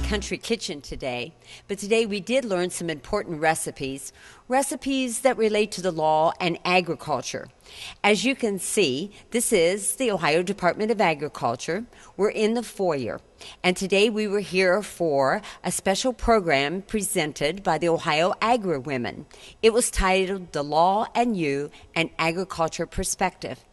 country kitchen today, but today we did learn some important recipes that relate to the law and agriculture. As you can see, this is the Ohio Department of Agriculture. We're in the foyer, and today we were here for a special program presented by the Ohio Agri Women. It was titled The Law and You, an Agriculture Perspective.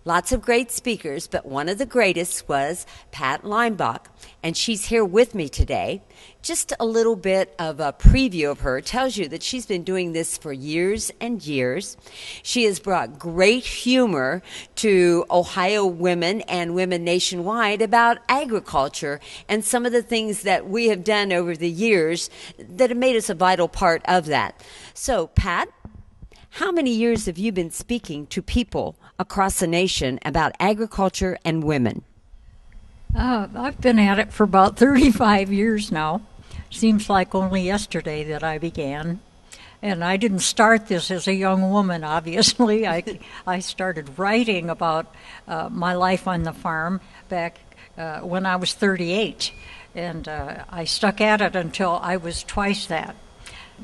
Lots of great speakers, but one of the greatest was Pat Leimbach, and she's here with me today. Just a little bit of a preview of her tells you that she's been doing this for years and years. She has brought great humor to Ohio women and women nationwide about agriculture and some of the things that we have done over the years that have made us a vital part of that. So, Pat, how many years have you been speaking to people across the nation about agriculture and women? I've been at it for about 35 years now. Seems like only yesterday that I began. And I didn't start this as a young woman, obviously. I started writing about my life on the farm back when I was 38. And I stuck at it until I was twice that.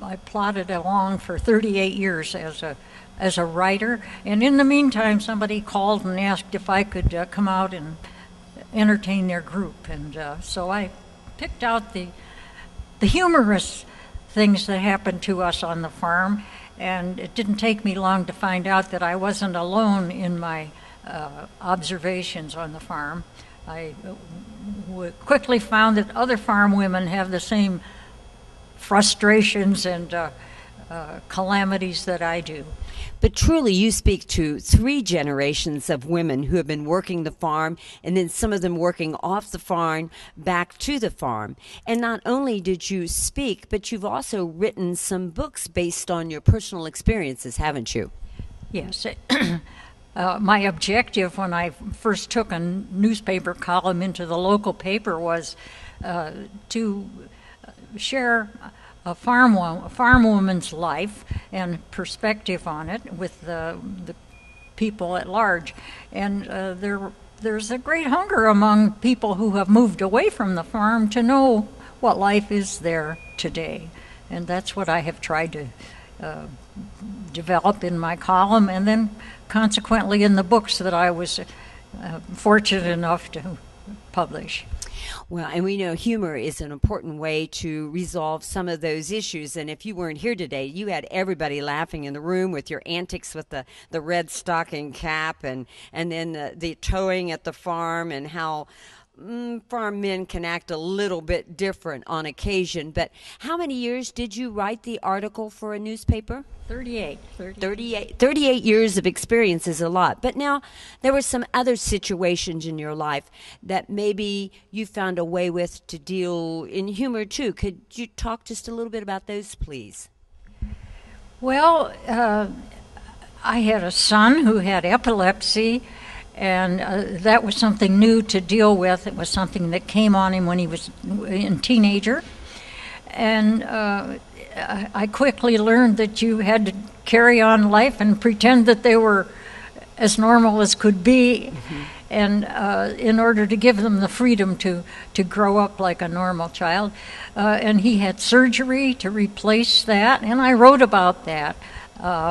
I plodded along for 38 years as a writer, and in the meantime, somebody called and asked if I could come out and entertain their group, and so I picked out the humorous things that happened to us on the farm, and it didn't take me long to find out that I wasn't alone in my observations on the farm. I quickly found that other farm women have the same frustrations and calamities that I do. But truly, you speak to 3 generations of women who have been working the farm, and then some of them working off the farm back to the farm. And not only did you speak, but you've also written some books based on your personal experiences, haven't you? Yes. My objective when I first took a newspaper column into the local paper was to share a farm woman's life and perspective on it with the people at large. And there's a great hunger among people who have moved away from the farm to know what life is there today. And that's what I have tried to develop in my column, and then consequently in the books that I was fortunate enough to publish. Well, and we know humor is an important way to resolve some of those issues. And if you weren't here today, you had everybody laughing in the room with your antics with the red stocking cap and then the towing at the farm and how farm men can act a little bit different on occasion. But how many years did you write the article for a newspaper? 38 years of experience is a lot. But now there were some other situations in your life that maybe you found a way with to deal in humor too. Could you talk just a little bit about those, please? Well, I had a son who had epilepsy, and that was something new to deal with. It was something that came on him when he was a teenager. And I quickly learned that you had to carry on life and pretend that they were as normal as could be, and in order to give them the freedom to grow up like a normal child. And he had surgery to replace that, and I wrote about that.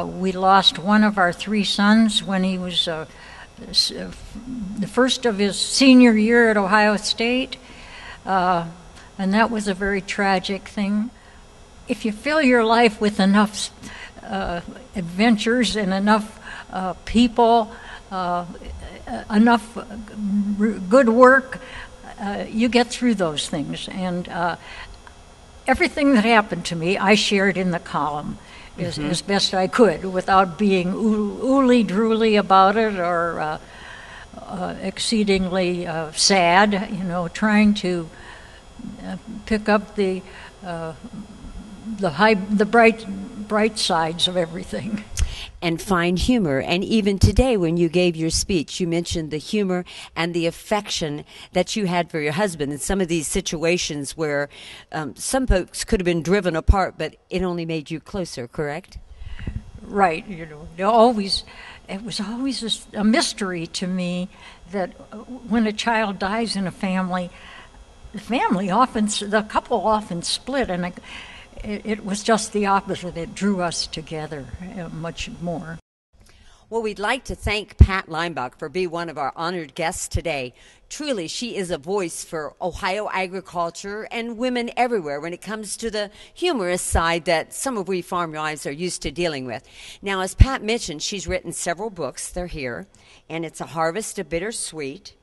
We lost one of our 3 sons when he was the first of his senior year at Ohio State, and that was a very tragic thing. If you fill your life with enough adventures and enough people, enough good work, you get through those things. And everything that happened to me, I shared in the column as best I could without being ooly-drooly about it or exceedingly sad, trying to pick up the bright sides of everything. And find humor. And even today, when you gave your speech, you mentioned the humor and the affection that you had for your husband in some of these situations where some folks could have been driven apart, but it only made you closer, correct? Right. It was always a mystery to me that when a child dies in a family, the couple often split, and it was just the opposite. It drew us together much more. Well, we'd like to thank Pat Leimbach for being one of our honored guests today. Truly, she is a voice for Ohio agriculture and women everywhere when it comes to the humorous side that some of we farm wives are used to dealing with. Now, as Pat mentioned, she's written several books. They're here. And it's A Harvest of Bittersweet,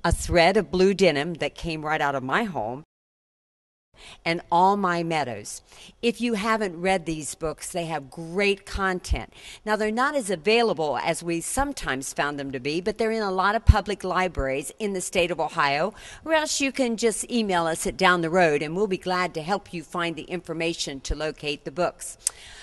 A Thread of Blue Denim that came right out of my home, and All My Meadows. If you haven't read these books, they have great content. Now, they're not as available as we sometimes found them to be, but they're in a lot of public libraries in the state of Ohio, or else you can just email us at Down the Road, and we'll be glad to help you find the information to locate the books.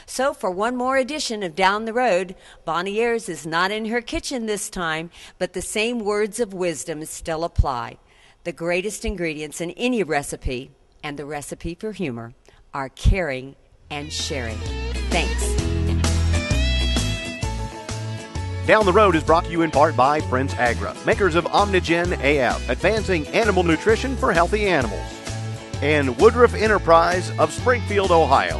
So for one more edition of Down the Road, Bonnie Ayers is not in her kitchen this time, but the same words of wisdom still apply. The greatest ingredients in any recipe, and the recipe for humor, are caring and sharing. Thanks. Down the Road is brought to you in part by Prince Agra, makers of Omnigen AF, advancing animal nutrition for healthy animals, and Woodruff Enterprise of Springfield, Ohio.